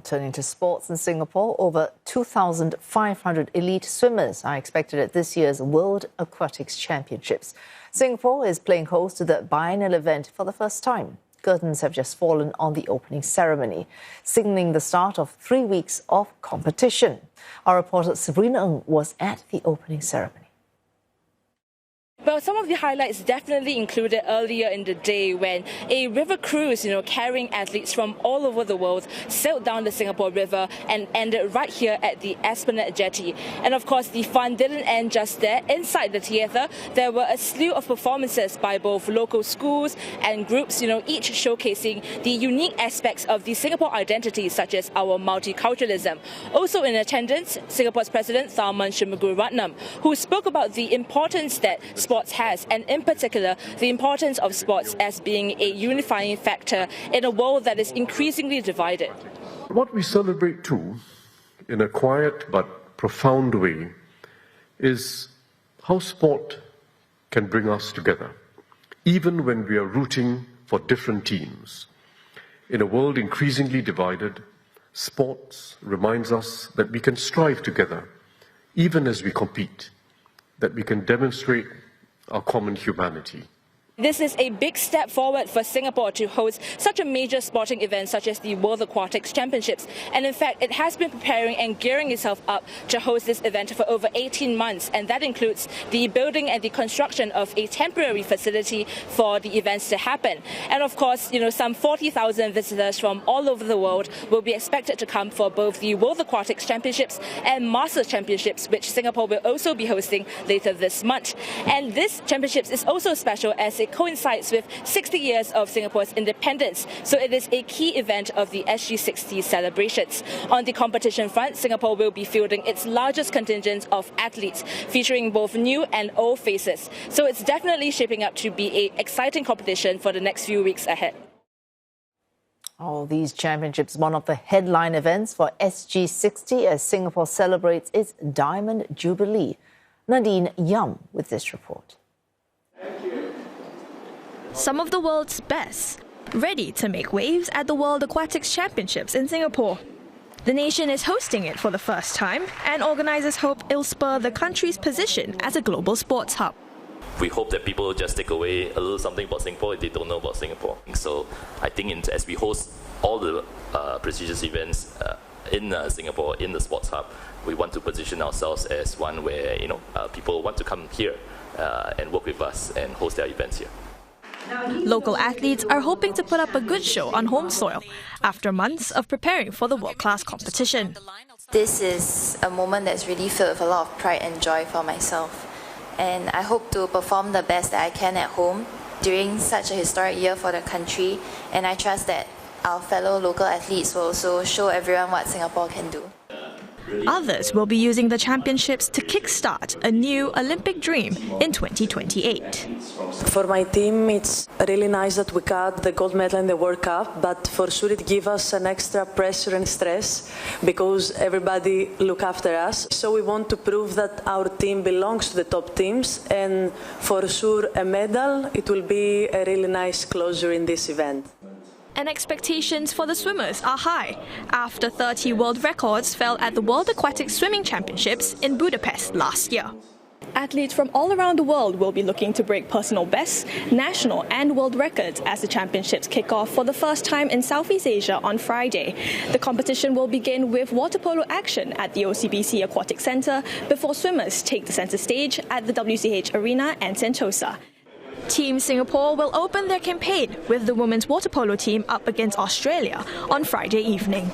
Turning to sports in Singapore, over 2,500 elite swimmers are expected at this year's World Aquatics Championships. Singapore is playing host to the biennial event for the first time. Curtains have just fallen on the opening ceremony, signaling the start of 3 weeks of competition. Our reporter Sabrina was at the opening ceremony. Well, some of the highlights definitely included earlier in the day when a river cruise, carrying athletes from all over the world, sailed down the Singapore River and ended right here at the Esplanade Jetty. And of course, the fun didn't end just there. Inside the theatre, there were a slew of performances by both local schools and groups, each showcasing the unique aspects of the Singapore identity, such as our multiculturalism. Also in attendance, Singapore's President Tharman Shanmugaratnam, who spoke about the importance that sports has, and in particular, the importance of sports as being a unifying factor in a world that is increasingly divided. What we celebrate too, in a quiet but profound way, is how sport can bring us together, even when we are rooting for different teams. In a world increasingly divided, sports reminds us that we can strive together, even as we compete, that we can demonstrate our common humanity. This is a big step forward for Singapore to host such a major sporting event such as the World Aquatics Championships. And in fact, it has been preparing and gearing itself up to host this event for over 18 months. And that includes the building and the construction of a temporary facility for the events to happen. And of course, some 40,000 visitors from all over the world will be expected to come for both the World Aquatics Championships and Masters Championships, which Singapore will also be hosting later this month. And this championships is also special as it coincides with 60 years of Singapore's independence, so it is a key event of the SG60 celebrations. On the competition front, Singapore will be fielding its largest contingent of athletes, featuring both new and old faces. So it's definitely shaping up to be an exciting competition for the next few weeks ahead. All these championships, one of the headline events for SG60 as Singapore celebrates its Diamond Jubilee. Nadine, Yeam with this report. Some of the world's best, ready to make waves at the World Aquatics Championships in Singapore. The nation is hosting it for the first time, and organisers hope it'll spur the country's position as a global sports hub. We hope that people just take away a little something about Singapore if they don't know about Singapore. So I think as we host all the prestigious events in Singapore, in the sports hub, we want to position ourselves as one where people want to come here and work with us and host their events here. Local athletes are hoping to put up a good show on home soil after months of preparing for the world-class competition. This is a moment that's really filled with a lot of pride and joy for myself. And I hope to perform the best that I can at home during such a historic year for the country. And I trust that our fellow local athletes will also show everyone what Singapore can do. Others will be using the championships to kickstart a new Olympic dream in 2028. For my team, it's really nice that we got the gold medal in the World Cup, but for sure it gives us an extra pressure and stress because everybody look after us. So we want to prove that our team belongs to the top teams, and for sure a medal, it will be a really nice closure in this event. And expectations for the swimmers are high after 30 world records fell at the World Aquatics Swimming Championships in Budapest last year. Athletes from all around the world will be looking to break personal bests, national and world records as the championships kick off for the first time in Southeast Asia on Friday. The competition will begin with water polo action at the OCBC Aquatic Centre before swimmers take the centre stage at the WCH Arena and Sentosa. Team Singapore will open their campaign with the women's water polo team up against Australia on Friday evening.